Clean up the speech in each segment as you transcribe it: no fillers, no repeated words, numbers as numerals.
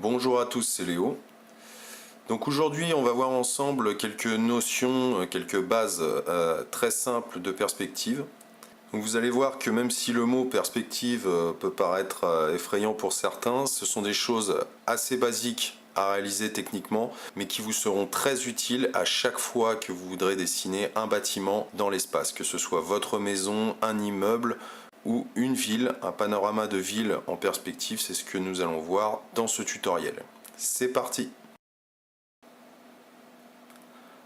Bonjour à tous, c'est Léo. Donc aujourd'hui, on va voir ensemble quelques notions, quelques bases très simples de perspective. Donc vous allez voir que même si le mot perspective peut paraître effrayant pour certains, ce sont des choses assez basiques à réaliser techniquement, mais qui vous seront très utiles à chaque fois que vous voudrez dessiner un bâtiment dans l'espace, que ce soit votre maison, un immeuble ou une ville, un panorama de ville en perspective, c'est ce que nous allons voir dans ce tutoriel. C'est parti!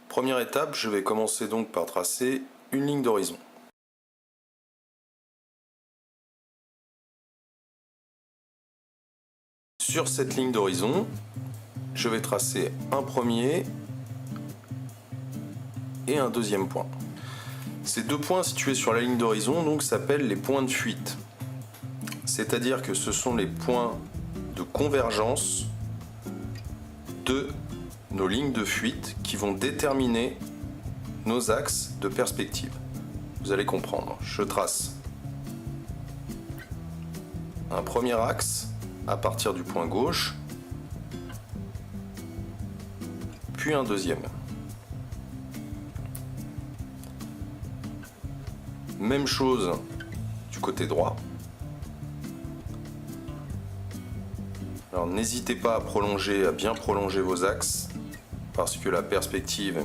Première étape, je vais commencer donc par tracer une ligne d'horizon. Sur cette ligne d'horizon, je vais tracer un premier et un deuxième point. Ces deux points situés sur la ligne d'horizon donc s'appellent les points de fuite. C'est-à-dire que ce sont les points de convergence de nos lignes de fuite qui vont déterminer nos axes de perspective. Vous allez comprendre. Je trace un premier axe à partir du point gauche, puis un deuxième. Même chose du côté droit. Alors n'hésitez pas à prolonger, à bien prolonger vos axes, parce que la perspective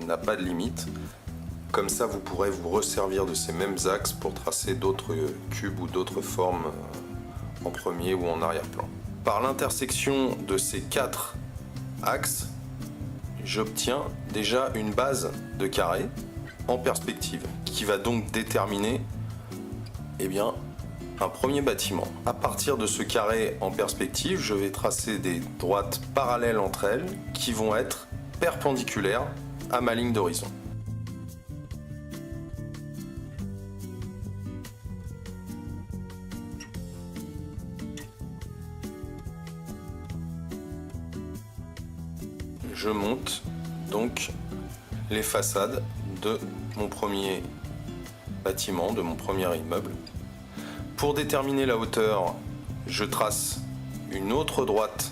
n'a pas de limite. Comme ça, vous pourrez vous resservir de ces mêmes axes pour tracer d'autres cubes ou d'autres formes en premier ou en arrière-plan. Par l'intersection de ces quatre axes, j'obtiens déjà une base de carré en perspective qui va donc déterminer un premier bâtiment. À partir de ce carré en perspective, je vais tracer des droites parallèles entre elles qui vont être perpendiculaires à ma ligne d'horizon. Je monte donc les façades de mon premier bâtiment, de mon premier immeuble. Pour déterminer la hauteur, je trace une autre droite,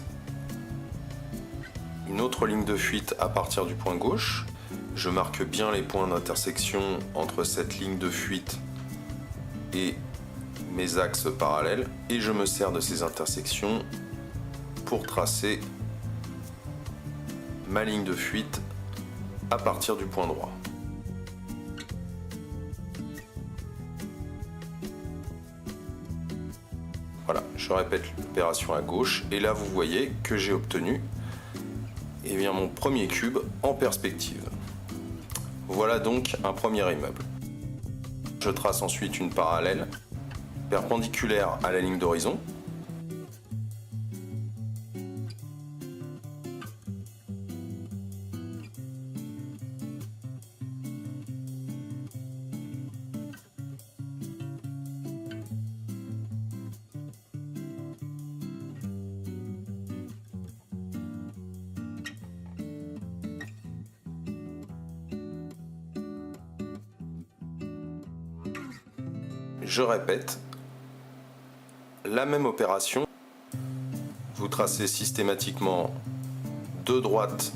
une autre ligne de fuite à partir du point gauche. Je marque bien les points d'intersection entre cette ligne de fuite et mes axes parallèles et je me sers de ces intersections pour tracer ma ligne de fuite à partir du point droit. Voilà, je répète l'opération à gauche et là vous voyez que j'ai obtenu mon premier cube en perspective. Voilà donc un premier immeuble. Je trace ensuite une parallèle perpendiculaire à la ligne d'horizon. Je répète la même opération. Vous tracez systématiquement deux droites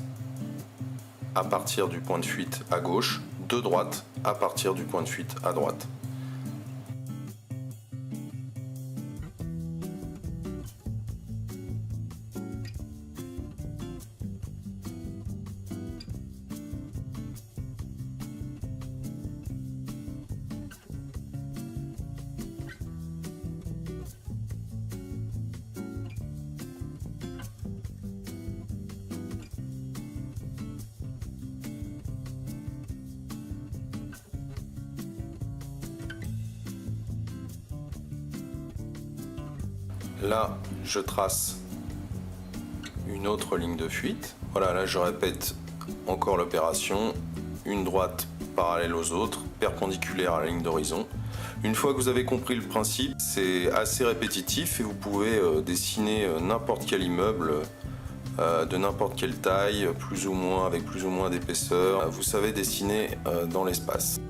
à partir du point de fuite à gauche, deux droites à partir du point de fuite à droite. Là, je trace une autre ligne de fuite. Voilà, là je répète encore l'opération. Une droite parallèle aux autres, perpendiculaire à la ligne d'horizon. Une fois que vous avez compris le principe, c'est assez répétitif et vous pouvez dessiner n'importe quel immeuble de n'importe quelle taille, plus ou moins, avec plus ou moins d'épaisseur. Vous savez dessiner dans l'espace.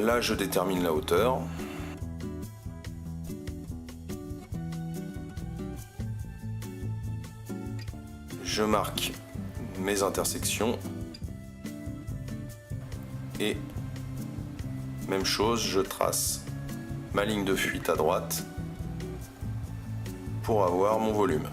Là, je détermine la hauteur. Je marque mes intersections. Et même chose, je trace ma ligne de fuite à droite pour avoir mon volume.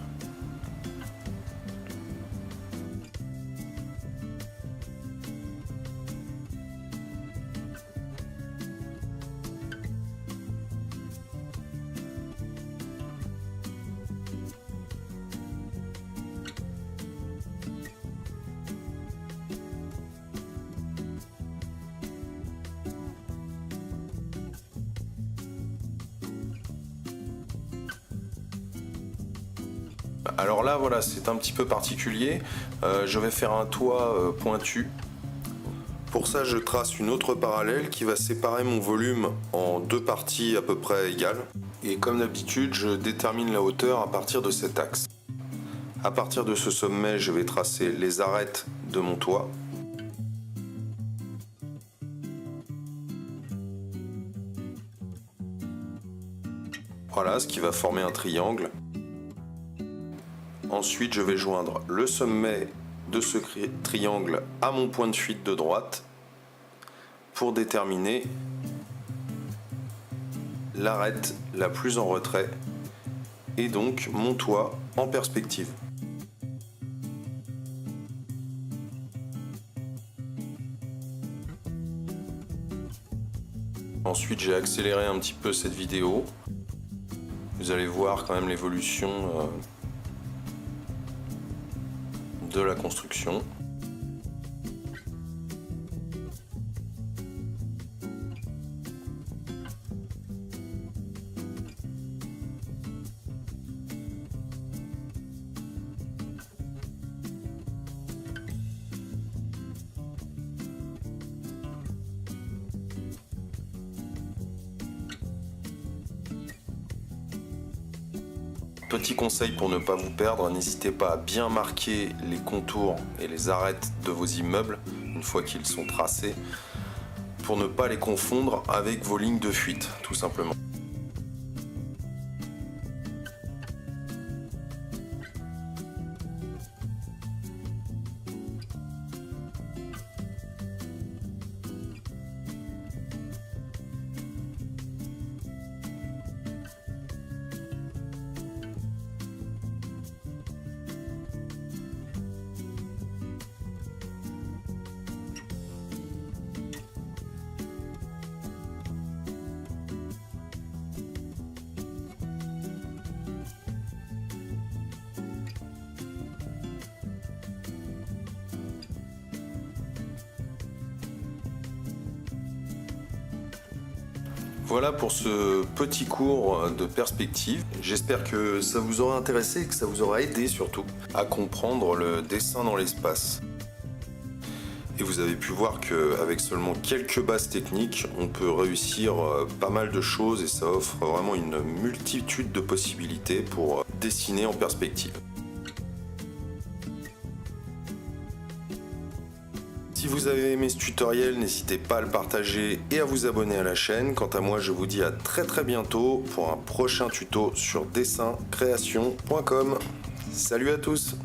Alors là, voilà, c'est un petit peu particulier. Je vais faire un toit pointu. Pour ça, je trace une autre parallèle qui va séparer mon volume en deux parties à peu près égales. Et comme d'habitude, je détermine la hauteur à partir de cet axe. À partir de ce sommet, je vais tracer les arêtes de mon toit. Voilà, ce qui va former un triangle. Ensuite, je vais joindre le sommet de ce triangle à mon point de fuite de droite pour déterminer l'arête la plus en retrait et donc mon toit en perspective. Ensuite, j'ai accéléré un petit peu cette vidéo. Vous allez voir quand même l'évolution de la construction. Petit conseil pour ne pas vous perdre, n'hésitez pas à bien marquer les contours et les arêtes de vos immeubles une fois qu'ils sont tracés pour ne pas les confondre avec vos lignes de fuite, tout simplement. Voilà pour ce petit cours de perspective. J'espère que ça vous aura intéressé et que ça vous aura aidé surtout à comprendre le dessin dans l'espace. Et vous avez pu voir qu'avec seulement quelques bases techniques, on peut réussir pas mal de choses et ça offre vraiment une multitude de possibilités pour dessiner en perspective. Si vous avez aimé ce tutoriel, n'hésitez pas à le partager et à vous abonner à la chaîne. Quant à moi, je vous dis à très bientôt pour un prochain tuto sur dessin-création.com. Salut à tous!